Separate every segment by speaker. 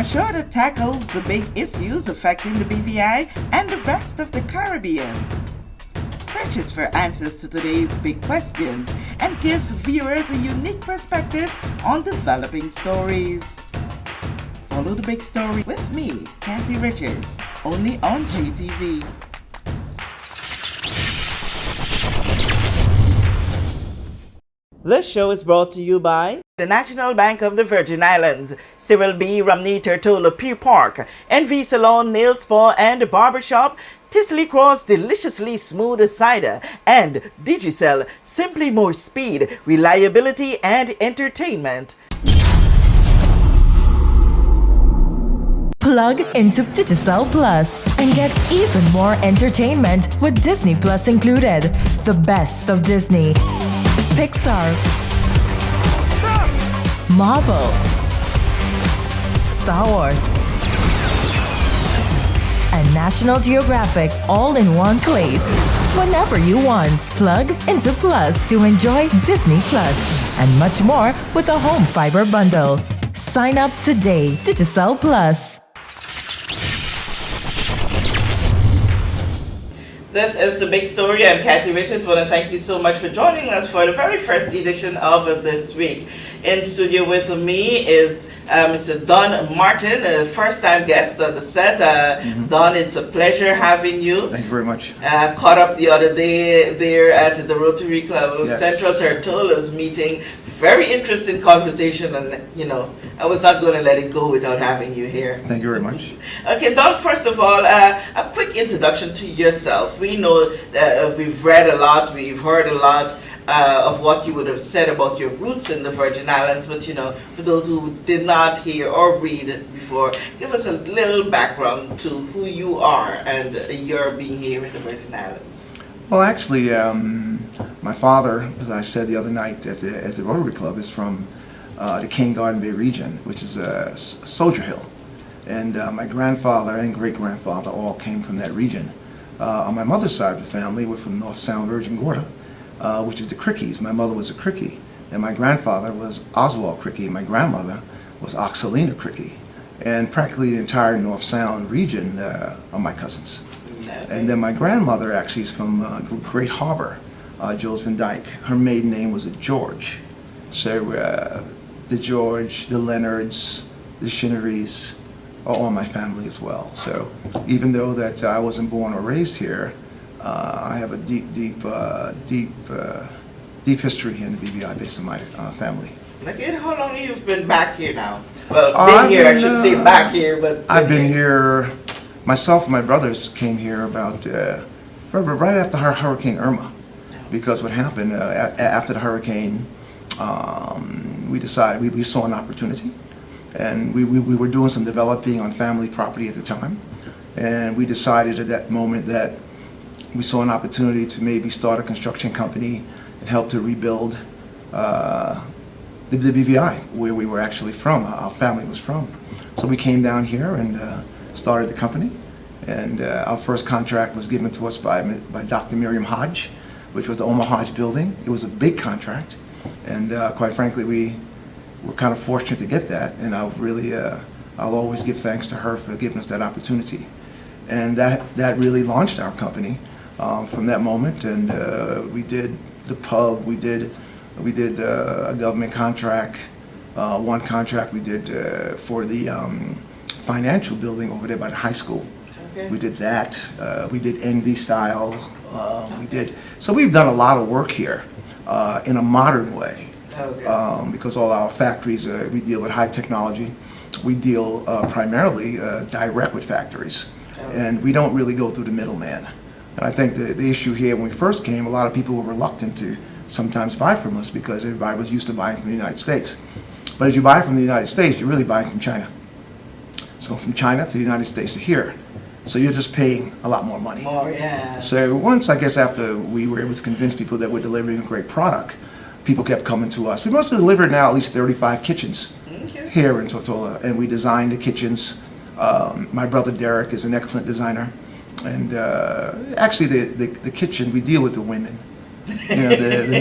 Speaker 1: a show that tackles the big issues affecting the BVI and the rest of the Caribbean. Searches for answers to today's big questions and gives viewers a unique perspective on developing stories. Follow the big story with me, Kathy Richards, only on GTV. This show is brought to you by the National Bank of the Virgin Islands, Cyril B. Romney Turtola Pier Park, NV Salon, Nail Spa and Barbershop, Tisley Cross Deliciously Smooth Cider, and Digicel, simply more speed, reliability and entertainment.
Speaker 2: Plug into Digicel Plus and get even more entertainment with Disney Plus included. The best of Disney, Pixar, Marvel, Star Wars, and National Geographic all in one place. Whenever you want, plug into Plus to enjoy Disney Plus and much more with a home fiber bundle. Sign up today. Digicel Plus.
Speaker 1: This is The Big Story. I'm Kathy Richards. I want to thank you so much for joining us for the very first edition of this week. In studio with me is Mr. Don Martin, a first-time guest on the set. Don, it's a pleasure having you.
Speaker 3: Thank you very much.
Speaker 1: Caught up the other day there at the Rotary Club of
Speaker 3: Yes.
Speaker 1: Central Turtola's meeting. Very interesting conversation, and I was not going to let it go without having you here.
Speaker 3: Thank you very much.
Speaker 1: Okay, Don, first of all, a quick introduction to yourself. We know that we've read a lot, we've heard a lot of what you would have said about your roots in the Virgin Islands, but for those who did not hear or read it before, give us a little background to who you are and your being here in the Virgin Islands.
Speaker 3: Well, actually, my father, as I said the other night at the Rotary Club, is from the King Garden Bay region, which is Soldier Hill. And my grandfather and great-grandfather all came from that region. On my mother's side of the family, we're from North Sound Virgin Gorda, which is the Crickeys. My mother was a Crickey, and my grandfather was Oswald Crickey. My grandmother was Oxalina Crickey. And practically the entire North Sound region are my cousins. And then my grandmother actually is from Great Harbor, Jules Van Dyke. Her maiden name was George. So the George, the Leonards, the Chinnerys are all my family as well. So even though that I wasn't born or raised here, I have a deep history here in the BVI based on my family.
Speaker 1: Again, how long have you been back here now? Well, I should say back here, but...
Speaker 3: I've been here, myself and my brothers came here about, right after Hurricane Irma. Because what happened, after the hurricane, we decided, we saw an opportunity. And we were doing some developing on family property at the time. And we decided at that moment that we saw an opportunity to maybe start a construction company and help to rebuild the BVI, where we were actually from, our family was from. So we came down here and started the company. And our first contract was given to us by Dr. Miriam Hodge, which was the Omar Hodge building. It was a big contract. And quite frankly, we were kind of fortunate to get that. And I'll always give thanks to her for giving us that opportunity. And that really launched our company from that moment. And we did the pub, we did a government contract. One contract we did for the financial building over there by the high school. Okay. We did that. We did NV style. So we've done a lot of work here in a modern way. Okay. Because all our factories, we deal with high technology. We deal primarily direct with factories. Okay. And we don't really go through the middleman. And I think the issue here, when we first came, a lot of people were reluctant to sometimes buy from us because everybody was used to buying from the United States. But as you buy from the United States, you're really buying from China. So from China to the United States to here. So you're just paying a lot more money.
Speaker 1: Oh, yeah.
Speaker 3: So once, I guess, after we were able to convince people that we're delivering a great product, people kept coming to us. We must have delivered now at least 35 kitchens here in Tortola, and we designed the kitchens. My brother Derek is an excellent designer. And actually the kitchen, we deal with the women. You know,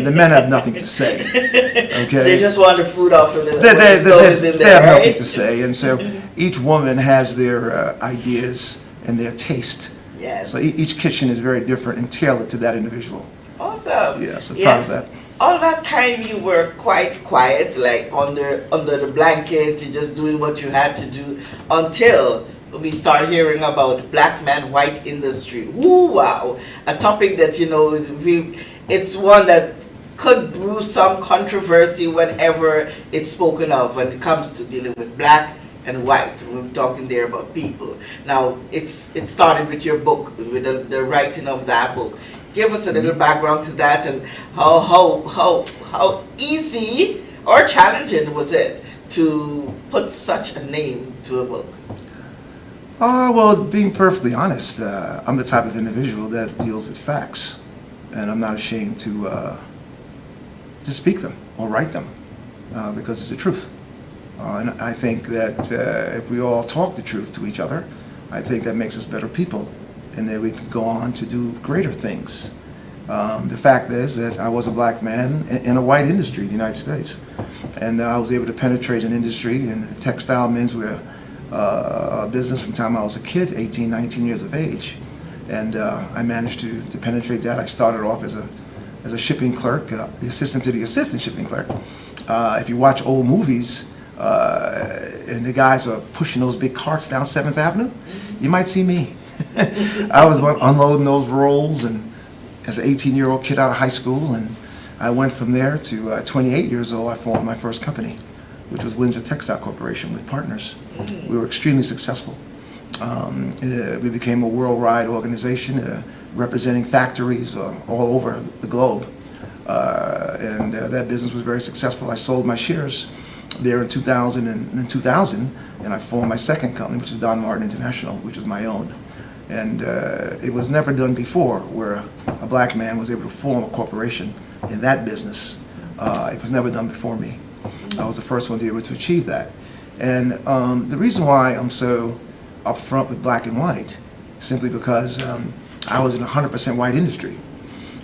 Speaker 3: the men have nothing to say. Okay.
Speaker 1: They just want the food off of the
Speaker 3: They have nothing to say, and so each woman has their ideas and their taste.
Speaker 1: Yes.
Speaker 3: So each kitchen is very different and tailored to that individual.
Speaker 1: Awesome.
Speaker 3: Yeah, so proud of that.
Speaker 1: All that time you were quite quiet, like under the blanket, just doing what you had to do until we start hearing about black man white industry. Woo, wow. A topic that, you know, it's one that could brew some controversy whenever it's spoken of when it comes to dealing with black and white. We're talking there about people. Now, it started with your book, with the writing of that book. Give us a little background to that, and how easy or challenging was it to put such a name to a book?
Speaker 3: Well, being perfectly honest, I'm the type of individual that deals with facts, and I'm not ashamed to speak them or write them because it's the truth. And I think that if we all talk the truth to each other, I think that makes us better people, and that we can go on to do greater things. The fact is that I was a black man in a white industry in the United States, and I was able to penetrate an industry in textile menswear business from the time I was a kid, 18, 19 years of age, and I managed to penetrate that. I started off as a shipping clerk, the assistant to the assistant shipping clerk. If you watch old movies, and the guys are pushing those big carts down 7th Avenue, you might see me. I was unloading those rolls, and as an 18-year-old kid out of high school, and I went from there to 28 years old. I formed my first company, which was Windsor Textile Corporation with partners. We were extremely successful. We became a worldwide organization representing factories all over the globe, and that business was very successful. I sold my shares there in 2000, and I formed my second company, which is Don Martin International, which was my own. And it was never done before where a black man was able to form a corporation in that business. It was never done before me. I was the first one to be able to achieve that. And the reason why I'm so upfront with black and white is simply because I was in a 100% white industry.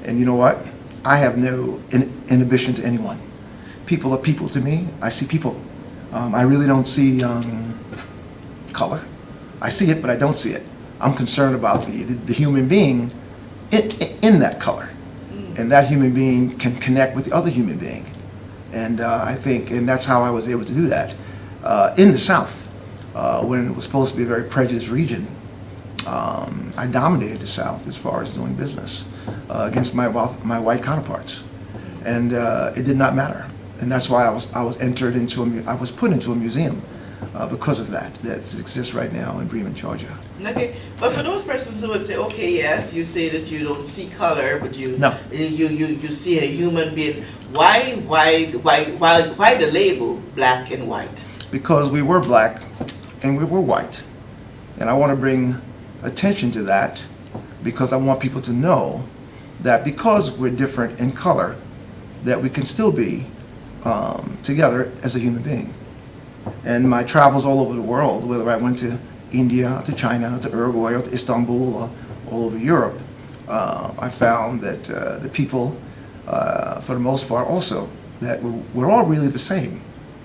Speaker 3: And you know what? I have no inhibition to anyone. People are people to me. I see people. I really don't see color. I see it, but I don't see it. I'm concerned about the human being in that color. And that human being can connect with the other human being. And I think, and that's how I was able to do that. In the South, when it was supposed to be a very prejudiced region, I dominated the South as far as doing business against my white counterparts. And it did not matter. And that's why I was put into a museum because of that exists right now in Bremen, Georgia.
Speaker 1: Okay, but for those persons who would say, okay, yes, you say that you don't see color, but you see a human being. Why the label black and white?
Speaker 3: Because we were black and we were white, and I want to bring attention to that because I want people to know that because we're different in color, that we can still be together as a human being. And my travels all over the world, whether I went to India, to China, to Uruguay, or to Istanbul, or all over Europe, I found that the people, for the most part also, that we're all really the same.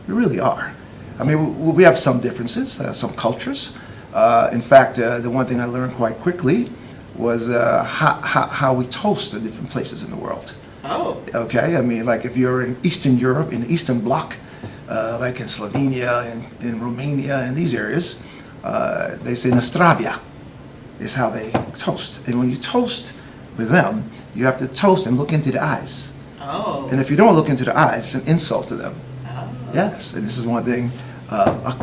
Speaker 3: We really are. I mean, we have some differences, some cultures. In fact, the one thing I learned quite quickly was how we toast at different places in the world.
Speaker 1: Oh.
Speaker 3: Okay, I mean, like if you're in Eastern Europe, in the Eastern Bloc, like in Slovenia and in Romania and these areas, they say Nastravia is how they toast. And when you toast with them, you have to toast and look into the eyes.
Speaker 1: Oh.
Speaker 3: And if you don't look into the eyes, it's an insult to them.
Speaker 1: Oh.
Speaker 3: Yes, and this is one thing,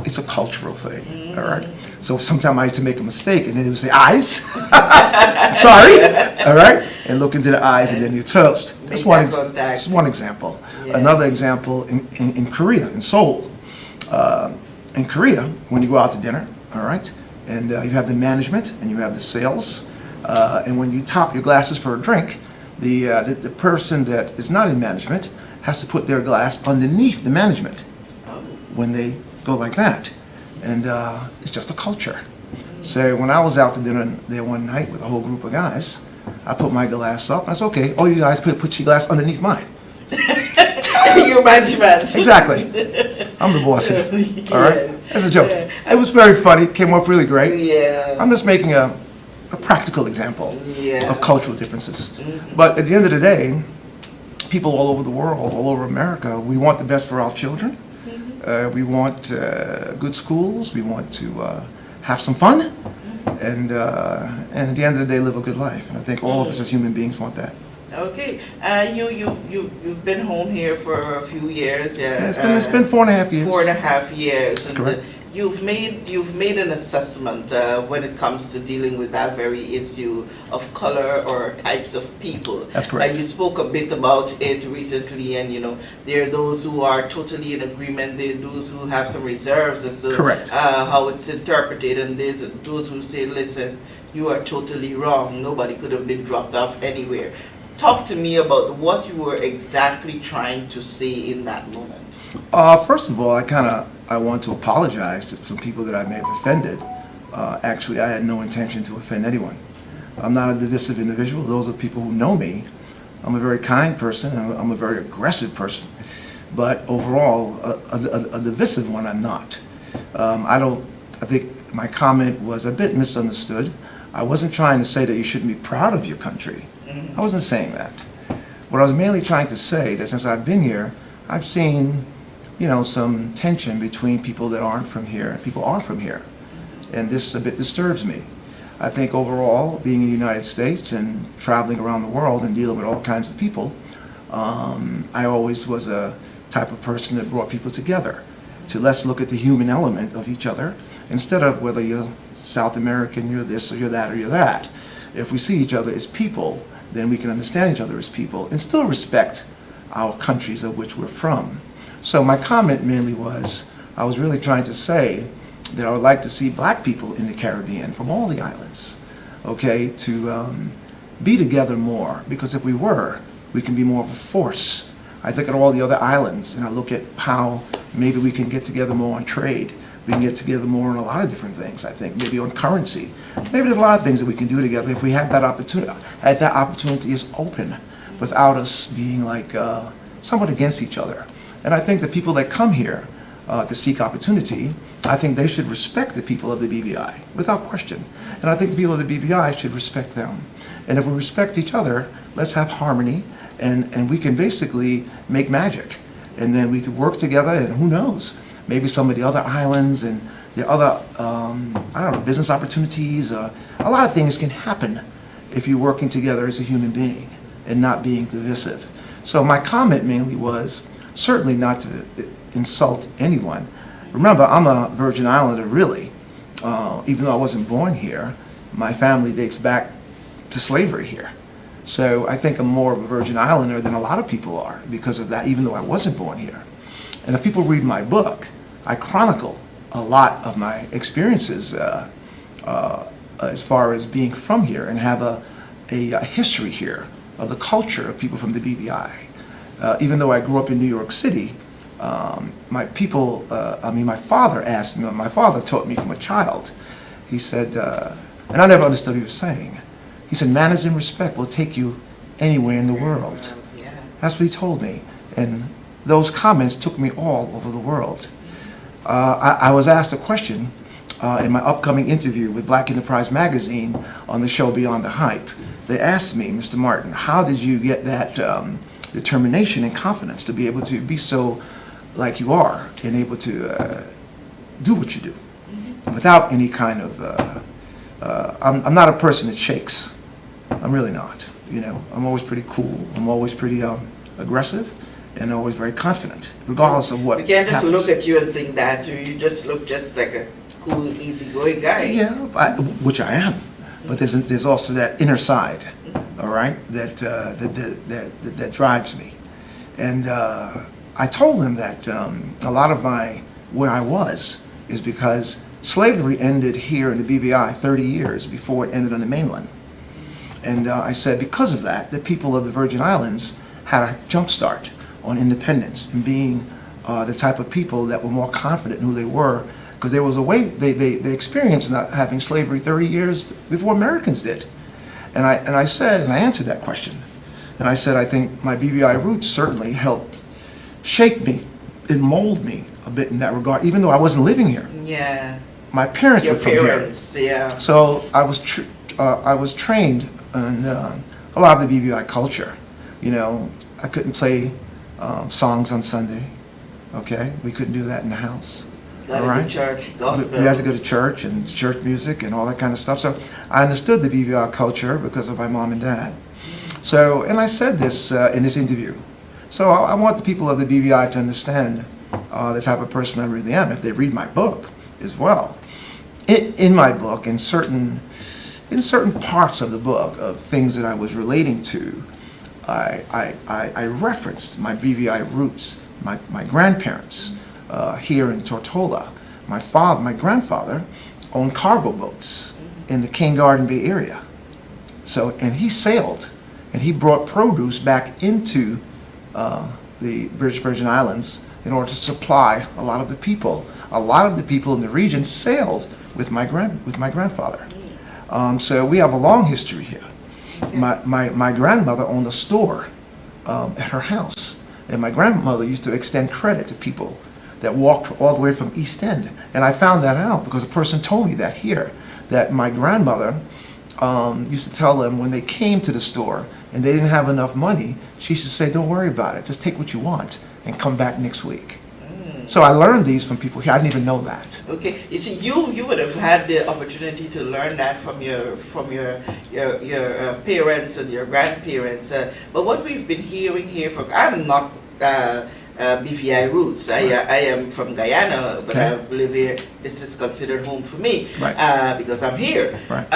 Speaker 3: it's a cultural thing, all right? So sometimes I used to make a mistake, and then they would say, eyes? Sorry, all right? And look into the eyes, and then you toast. That's one example. Yeah. Another example, in Korea, in Seoul. In Korea, when you go out to dinner, all right, and you have the management, and you have the sales, and when you top your glasses for a drink, the person that is not in management has to put their glass underneath the management when they go like that. And it's just a culture. So when I was out to dinner there one night with a whole group of guys, I put my glass up, and I said, okay, all you guys put your glass underneath mine.
Speaker 1: Your management.
Speaker 3: Exactly. I'm the boss here. All right? That's a joke. It was very funny. It came off really great.
Speaker 1: Yeah.
Speaker 3: I'm just making a practical example
Speaker 1: Yeah.
Speaker 3: of cultural differences. But at the end of the day, people all over the world, all over America, we want the best for our children. We want good schools. We want to have some fun. And at the end of the day, live a good life. And I think all of us as human beings want that.
Speaker 1: Okay. You've been home here for a few years. Yeah.
Speaker 3: Yeah, it's been 4.5 years.
Speaker 1: 4.5 years.
Speaker 3: That's
Speaker 1: and
Speaker 3: correct.
Speaker 1: You've made an assessment when it comes to dealing with that very issue of color or types of people.
Speaker 3: That's correct.
Speaker 1: You spoke a bit about it recently, and there are those who are totally in agreement. There are those who have some reserves as to
Speaker 3: Correct.
Speaker 1: How it's interpreted, and there's those who say, "Listen, you are totally wrong. Nobody could have been dropped off anywhere." Talk to me about what you were exactly trying to say in that moment.
Speaker 3: First of all, I want to apologize to some people that I may have offended. Actually, I had no intention to offend anyone. I'm not a divisive individual. Those are people who know me. I'm a very kind person. I'm a very aggressive person. But overall, a divisive one, I'm not. I think my comment was a bit misunderstood. I wasn't trying to say that you shouldn't be proud of your country. I wasn't saying that. What I was mainly trying to say that since I've been here, I've seen, some tension between people that aren't from here and people are from here. And this a bit disturbs me. I think overall, being in the United States and traveling around the world and dealing with all kinds of people, I always was a type of person that brought people together to let's look at the human element of each other instead of whether you're South American, you're this or you're that or you're that. If we see each other as people, then we can understand each other as people and still respect our countries of which we're from. So my comment mainly was, I was really trying to say that I would like to see black people in the Caribbean from all the islands, okay, to be together more, because if we were, we can be more of a force. I look at all the other islands and I look at how maybe we can get together more on trade. We can get together more on a lot of different things, I think, maybe on currency. Maybe there's a lot of things that we can do together if we have that opportunity, if that opportunity is open without us being like somewhat against each other. And I think the people that come here to seek opportunity, I think they should respect the people of the BVI, without question. And I think the people of the BVI should respect them. And if we respect each other, let's have harmony, and we can basically make magic. And then we could work together, and who knows, maybe some of the other islands and the other, business opportunities. A lot of things can happen if you're working together as a human being and not being divisive. So my comment mainly was certainly not to insult anyone. Remember, I'm a Virgin Islander, really. Even though I wasn't born here, my family dates back to slavery here. So I think I'm more of a Virgin Islander than a lot of people are because of that, even though I wasn't born here. And if people read my book, I chronicle a lot of my experiences as far as being from here and have a history here of the culture of people from the BVI. Even though I grew up in New York City, my father taught me from a child. He said, and I never understood what he was saying. He said, manners and respect will take you anywhere in the world.
Speaker 1: Yeah.
Speaker 3: That's what he told me. And those comments took me all over the world. I was asked a question in my upcoming interview with Black Enterprise Magazine on the show Beyond the Hype. They asked me, Mr. Martin, how did you get that determination and confidence to be able to be so like you are and able to do what you do without any kind of, I'm not a person that shakes. I'm really not. I'm always pretty cool. I'm always pretty aggressive and always very confident, regardless of what
Speaker 1: We can't just
Speaker 3: happens.
Speaker 1: look at you and think that you just look just like a cool, easygoing guy.
Speaker 3: Yeah, which I am. But there's also that inner side, all right, that drives me. And I told them that a lot of where I was is because slavery ended here in the BVI 30 years before it ended on the mainland. And I said because of that, the people of the Virgin Islands had a jump start on independence and being the type of people that were more confident in who they were, because there was a way they experienced not having slavery 30 years before Americans did. And I said, and I answered that question. And I said, I think my BVI roots certainly helped shape me and mold me a bit in that regard, even though I wasn't living here.
Speaker 1: Yeah.
Speaker 3: My parents
Speaker 1: Your
Speaker 3: were from
Speaker 1: parents,
Speaker 3: here.
Speaker 1: yeah.
Speaker 3: So I was trained in a lot of the BVI culture. You know, I couldn't play songs on Sunday. Okay, we couldn't do that in the house.
Speaker 1: Got to go to church, gospel.
Speaker 3: We had to go to church and church music and all that kind of stuff. So I understood the BVI culture because of my mom and dad. So, and I said this in this interview. So I want the people of the BVI to understand the type of person I really am if they read my book as well. In my book, in certain parts of the book of things that I was relating to, I referenced my BVI roots, my grandparents here in Tortola. My grandfather owned cargo boats in the King Garden Bay area. So, and he sailed, and he brought produce back into the British Virgin Islands in order to supply a lot of the people. A lot of the people in the region sailed with my grandfather. So we have a long history here. My grandmother owned a store at her house, and my grandmother used to extend credit to people that walked all the way from East End. And I found that out because a person told me that here, that my grandmother used to tell them when they came to the store and they didn't have enough money, she used to say, don't worry about it, just take what you want and come back next week. So I learned these from people here. I didn't even know that.
Speaker 1: Okay, you see, you would have had the opportunity to learn that from your parents and your grandparents. But what we've been hearing here from, I'm not BVI roots. I am from Guyana, but I live here. This is considered home for me because I'm here.
Speaker 3: Right.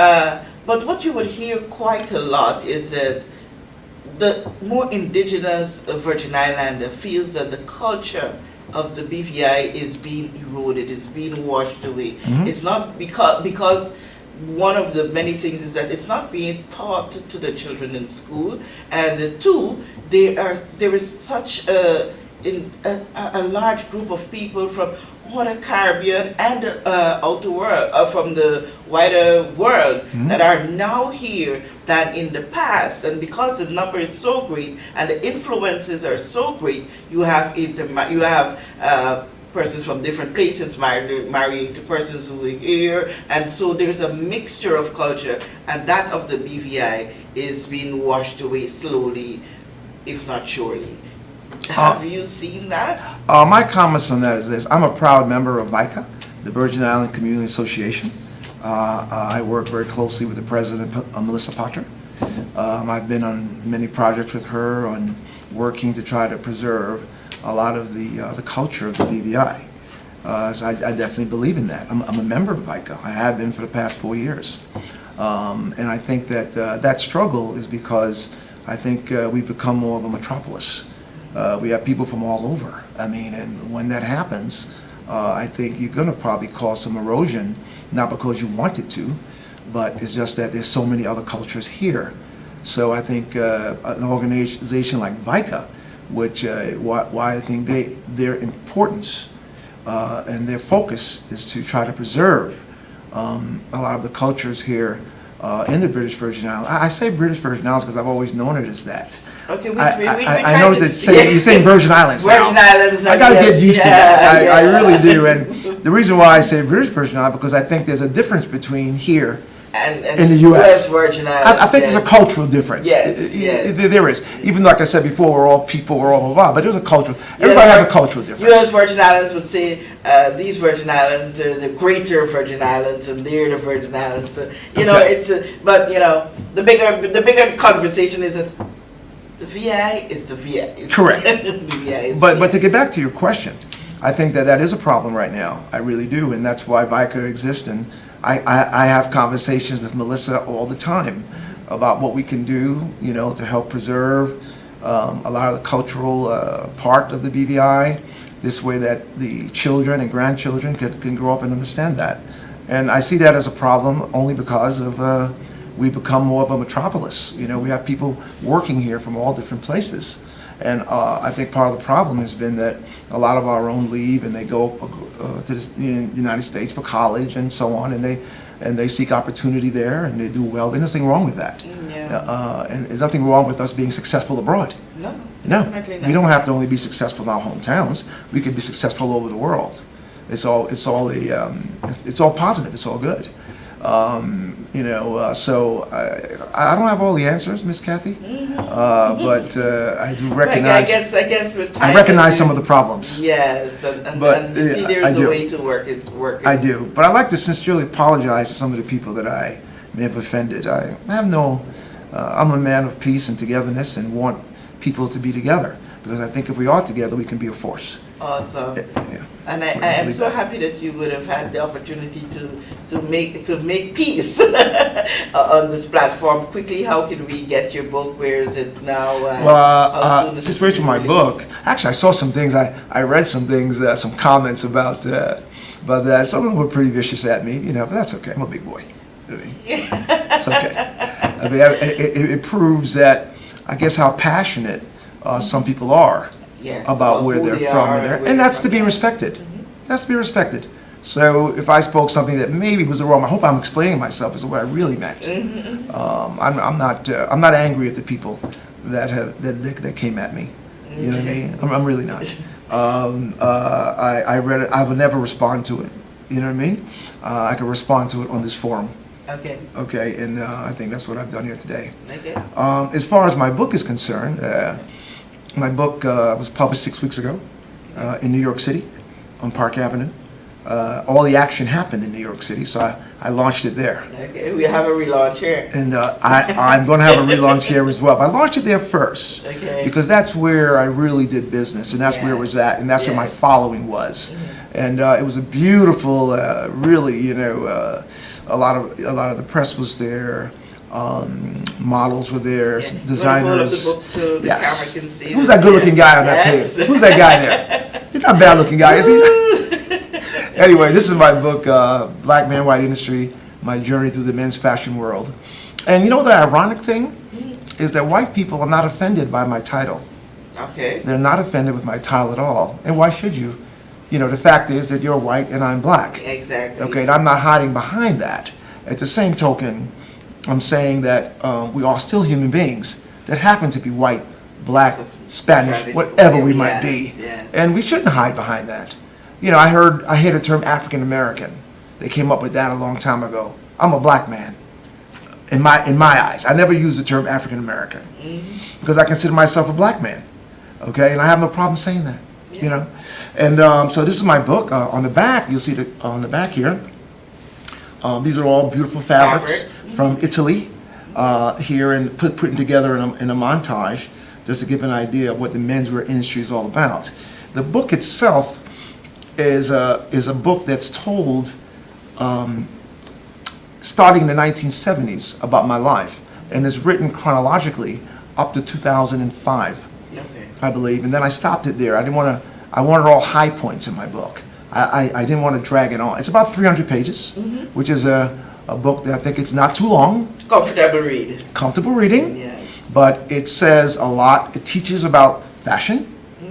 Speaker 1: But what you would hear quite a lot is that the more indigenous Virgin Islander feels that the culture of the BVI is being eroded, is being washed away.
Speaker 3: Mm-hmm.
Speaker 1: It's not because one of the many things is that it's not being taught to the children in school, and two, there is such a large group of people from all the Caribbean and outer world, from the wider world, that are now here than in the past. And because the number is so great and the influences are so great, you have persons from different places marrying to persons who are here, and so there's a mixture of culture, and that of the BVI is being washed away slowly, if not surely. Have you seen that?
Speaker 3: My comments on that is this. I'm a proud member of VICA, the Virgin Island Community Association. I work very closely with the president, Melissa Potter. I've been on many projects with her on working to try to preserve a lot of the culture of the BVI. So I definitely believe in that. I'm a member of VICA. I have been for the past 4 years. And I think that that struggle is because I think we've become more of a metropolis. We have people from all over. I mean, and when that happens, I think you're going to probably cause some erosion, not because you want it to, but it's just that there's so many other cultures here. So I think an organization like VICA, which why I think their importance and their focus is to try to preserve a lot of the cultures here in the British Virgin Islands. I say British Virgin Islands because I've always known it as that.
Speaker 1: Okay,
Speaker 3: I know that you're saying Virgin Islands now.
Speaker 1: Virgin Islands.
Speaker 3: I got to get used to that. I really do. And the reason why I say British Virgin Islands because I think there's a difference between here
Speaker 1: and
Speaker 3: in the U.S.
Speaker 1: Virgin Islands.
Speaker 3: I think there's a cultural difference.
Speaker 1: Yes.
Speaker 3: There is. Even like I said before, we're all people, we're all blah, blah, but there's a cultural, everybody has a cultural difference.
Speaker 1: U.S. Virgin Islands would say these Virgin Islands are the greater Virgin Islands and they're the Virgin Islands. You know, it's, but you know, the bigger conversation is that the VI is the VI.
Speaker 3: Correct.
Speaker 1: VI is
Speaker 3: but to get back to your question, I think that is a problem right now. I really do, and that's why VICA exists. And I have conversations with Melissa all the time about what we can do, you know, to help preserve a lot of the cultural part of the BVI, this way that the children and grandchildren can grow up and understand that. And I see that as a problem only because of we've become more of a metropolis. You know, we have people working here from all different places. And I think part of the problem has been that a lot of our own leave and they go to the United States for college and so on, and and they seek opportunity there, and they do well. There's nothing wrong with that. And there's nothing wrong with us being successful abroad.
Speaker 1: No,
Speaker 3: No,
Speaker 1: definitely not.
Speaker 3: we don't have to only be successful in our hometowns. We could be successful all over the world. It's all positive. It's all good. So I don't have all the answers, Miss Kathy, but I do recognize.
Speaker 1: I guess with time
Speaker 3: I recognize some of the problems.
Speaker 1: Yes, and
Speaker 3: But,
Speaker 1: see, there
Speaker 3: I
Speaker 1: is
Speaker 3: do.
Speaker 1: a way to work it.
Speaker 3: I do, but I'd like to sincerely apologize to some of the people that I may have offended. I have no. I'm a man of peace and togetherness, and want people to be together, because I think if we are together, we can be a force.
Speaker 1: Awesome.
Speaker 3: Yeah.
Speaker 1: And I am so happy that you would have had the opportunity to make peace on this platform. Quickly, how can we get your book? Where is it now?
Speaker 3: Well, the situation with my book, actually, I saw some things. I read some things, some comments about that. Some of them were pretty vicious at me, but that's okay. I'm a big boy. You know what I mean? It's okay. I mean, it proves that, I guess, how passionate some people are.
Speaker 1: Yes,
Speaker 3: about where they're from, and that's to be respected. That's to be respected. So if I spoke something that maybe was wrong, I hope I'm explaining myself as to what I really meant. I'm not angry at the people that came at me. You know what I mean? I'm really not. I read it. I would never respond to it. You know what I mean? I could respond to it on this forum.
Speaker 1: Okay.
Speaker 3: Okay, and I think that's what I've done here today.
Speaker 1: Okay.
Speaker 3: As far as my book is concerned. My book was published 6 weeks ago in New York City on Park Avenue. All the action happened in New York City, so I launched it there.
Speaker 1: Okay, we have a relaunch here.
Speaker 3: And I'm going to have a relaunch here as well. But I launched it there first, because that's where I really did business, and that's where it was at, and that's where my following was. And it was a beautiful, really, a lot of the press was there. Models were there, designers. Yes. Who's that good-looking guy on that page? Who's that guy there? He's not a bad-looking guy, is he? Anyway, this is my book, Black Man, White Industry: My Journey Through the Men's Fashion World. And the ironic thing is that white people are not offended by my title.
Speaker 1: Okay.
Speaker 3: They're not offended with my title at all. And why should you? The fact is that you're white and I'm black.
Speaker 1: Exactly.
Speaker 3: Okay, and I'm not hiding behind that. At the same token, I'm saying that we are still human beings that happen to be white, black, Spanish, whatever we might be.
Speaker 1: Yes.
Speaker 3: And we shouldn't hide behind that. I heard the term African American. They came up with that a long time ago. I'm a black man. In my eyes. I never used the term African American because I consider myself a black man. Okay, and I have no problem saying that. And so this is my book. On the back, you'll see on the back here. These are all beautiful fabrics from Italy, here, and putting together in a montage, just to give an idea of what the menswear industry is all about. The book itself is a book that's told starting in the 1970s about my life, and is written chronologically up to 2005, I believe. And then I stopped it there. I wanted all high points in my book. I didn't want to drag it on. It's about 300 pages, which is a book that I think it's not too long.
Speaker 1: Comfortable read.
Speaker 3: Comfortable reading.
Speaker 1: Yes.
Speaker 3: But it says a lot. It teaches about fashion,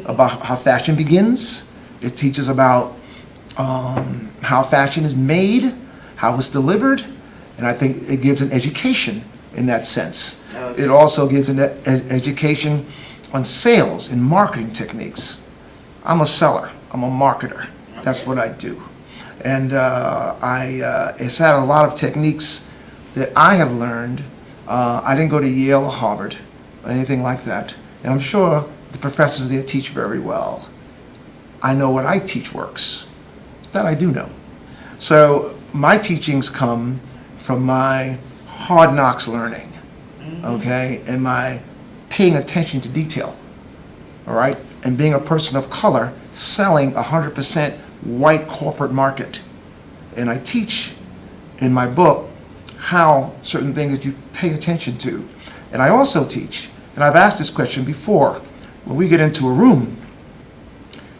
Speaker 3: about how fashion begins. It teaches about how fashion is made, how it's delivered, and I think it gives an education in that sense. Okay. It also gives an education on sales and marketing techniques. I'm a seller. I'm a marketer. Okay. That's what I do. And it's had a lot of techniques that I have learned. I didn't go to Yale or Harvard or anything like that. And I'm sure the professors there teach very well. I know what I teach works. That I do know. So my teachings come from my hard knocks learning, okay, and my paying attention to detail, all right, and being a person of color selling 100% white corporate market. And I teach in my book how certain things that you pay attention to. And I also teach, and I've asked this question before, when we get into a room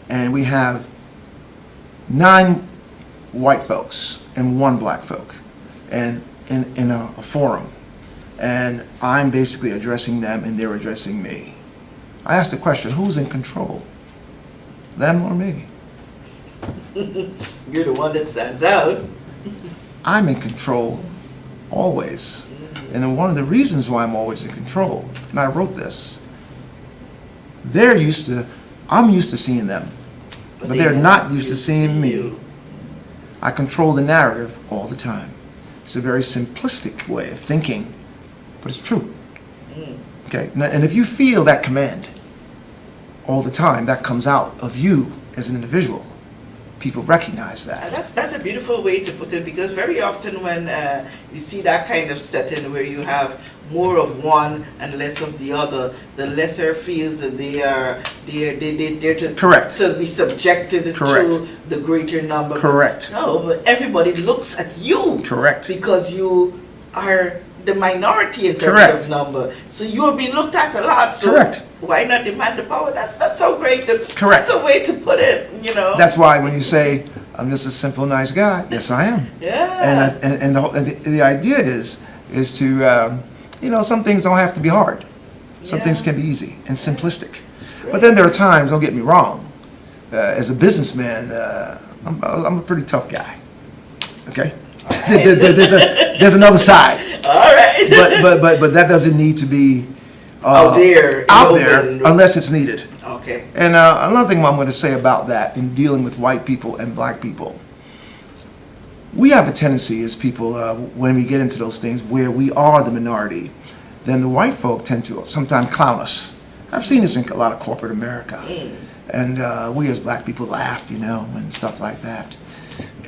Speaker 3: and we have 9 white folks and 1 black folk, and in a forum, and I'm basically addressing them and they're addressing me. I ask the question, who's in control? Them or me?
Speaker 1: You're the one that stands out.
Speaker 3: I'm in control always. And then one of the reasons why I'm always in control, and I wrote this, I'm used to seeing them, but they're not used to seeing me. I control the narrative all the time. It's a very simplistic way of thinking, but it's true. Okay, and if you feel that command all the time, that comes out of you as an individual. People recognize that.
Speaker 1: That's a beautiful way to put it, because very often when you see that kind of setting where you have more of one and less of the other, the lesser feels that they're
Speaker 3: Correct.
Speaker 1: to be subjected
Speaker 3: Correct.
Speaker 1: to the greater number.
Speaker 3: Correct.
Speaker 1: No, but everybody looks at you.
Speaker 3: Correct.
Speaker 1: Because you are the minority in terms
Speaker 3: Correct.
Speaker 1: of number. So you're being looked at a lot. So
Speaker 3: Correct.
Speaker 1: why not demand the power? That's so great.
Speaker 3: Correct.
Speaker 1: That's a way to put it, you know.
Speaker 3: That's why when you say, I'm just a simple, nice guy, yes, I am.
Speaker 1: Yeah.
Speaker 3: And the idea is to, some things don't have to be hard. Some things can be easy and simplistic. But then there are times, don't get me wrong, as a businessman, I'm a pretty tough guy. Okay? There's another side.
Speaker 1: All right.
Speaker 3: But that doesn't need to be
Speaker 1: out there
Speaker 3: unless it's needed.
Speaker 1: Okay.
Speaker 3: And another thing I'm going to say about that in dealing with white people and black people, we have a tendency as people, when we get into those things where we are the minority, then the white folk tend to sometimes clown us. I've seen this in a lot of corporate America. And we as black people laugh, and stuff like that.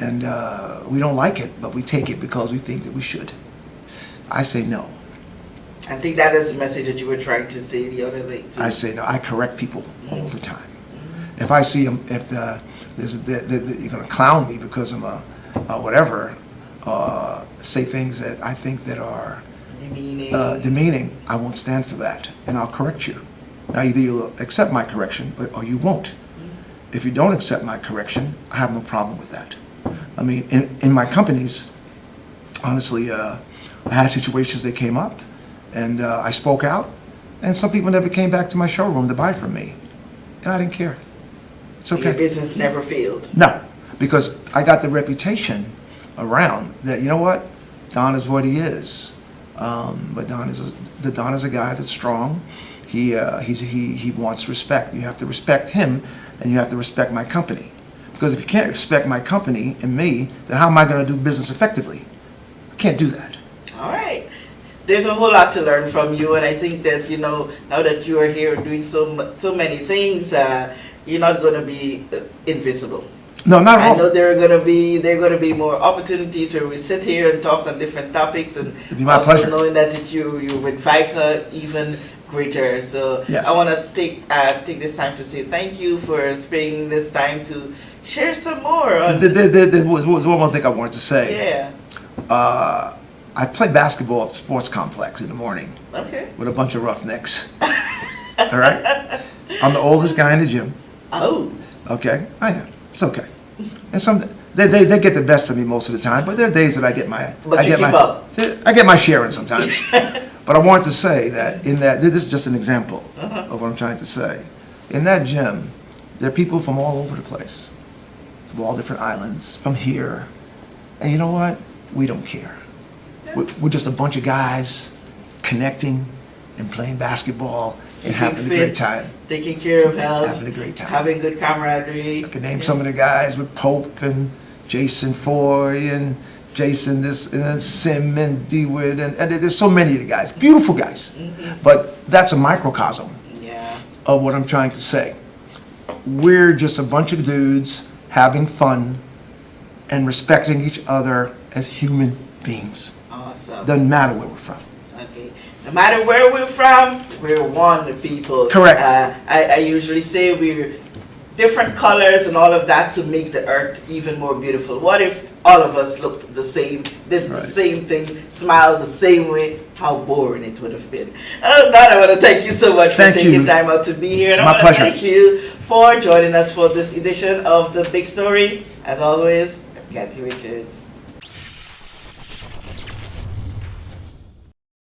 Speaker 3: And we don't like it, but we take it because we think that we should. I say no.
Speaker 1: I think that is the message that you were trying to say the other day, too.
Speaker 3: I say no. I correct people all the time. If I see them, if you're going to clown me because I'm a whatever, say things that I think that are demeaning, I won't stand for that, and I'll correct you. Now, either you'll accept my correction, or you won't. If you don't accept my correction, I have no problem with that. I mean, in my companies, honestly, I had situations that came up, and I spoke out, and some people never came back to my showroom to buy from me, and I didn't care. It's okay.
Speaker 1: Your business never failed.
Speaker 3: No, because I got the reputation around that, you know what, Don is what he is, but Don is a guy that's strong. He wants respect. You have to respect him, and you have to respect my company. Because if you can't respect my company and me, then how am I going to do business effectively? I can't do that.
Speaker 1: All right. There's a whole lot to learn from you, and I think that, now that you are here doing so many things, you're not going to be invisible.
Speaker 3: No, not at all.
Speaker 1: I know there are going to be more opportunities where we sit here and talk on different topics, and
Speaker 3: it'd be my pleasure.
Speaker 1: Knowing that you with VICA even greater. So
Speaker 3: yes.
Speaker 1: I want to take this time to say thank you for sparing this time to share some more.
Speaker 3: There was one more thing I wanted to say.
Speaker 1: Yeah.
Speaker 3: I play basketball at the sports complex in the morning.
Speaker 1: Okay.
Speaker 3: With a bunch of roughnecks. All right? I'm the oldest guy in the gym.
Speaker 1: Oh.
Speaker 3: Okay? I am. It's okay. And they get the best of me most of the time, but there are days that I get my I get my share in sometimes. But I wanted to say that this is just an example of what I'm trying to say. In that gym, there are people from all over the place, from all different islands, from here. And you know what? We don't care. We're just a bunch of guys connecting and playing basketball and having a great time.
Speaker 1: Taking care of health.
Speaker 3: Having a great time.
Speaker 1: Having good camaraderie.
Speaker 3: I can name some of the guys with Pope and Jason Foy and Jason this and then Sim and DeWitt and there's so many of the guys. Beautiful guys. But that's a microcosm of what I'm trying to say. We're just a bunch of dudes having fun and respecting each other as human beings.
Speaker 1: Awesome.
Speaker 3: Doesn't matter where we're from.
Speaker 1: Okay. No matter where we're from, we're one people.
Speaker 3: Correct.
Speaker 1: I usually say we're different colors and all of that to make the earth even more beautiful. What if all of us looked the same, did the same thing, smiled the same way? How boring it would have been. Don, I want to thank you so much for taking time out to be here.
Speaker 3: It's
Speaker 1: and
Speaker 3: my pleasure.
Speaker 1: Thank you for joining us for this edition of The Big Story. As always, I'm Kathy Richards.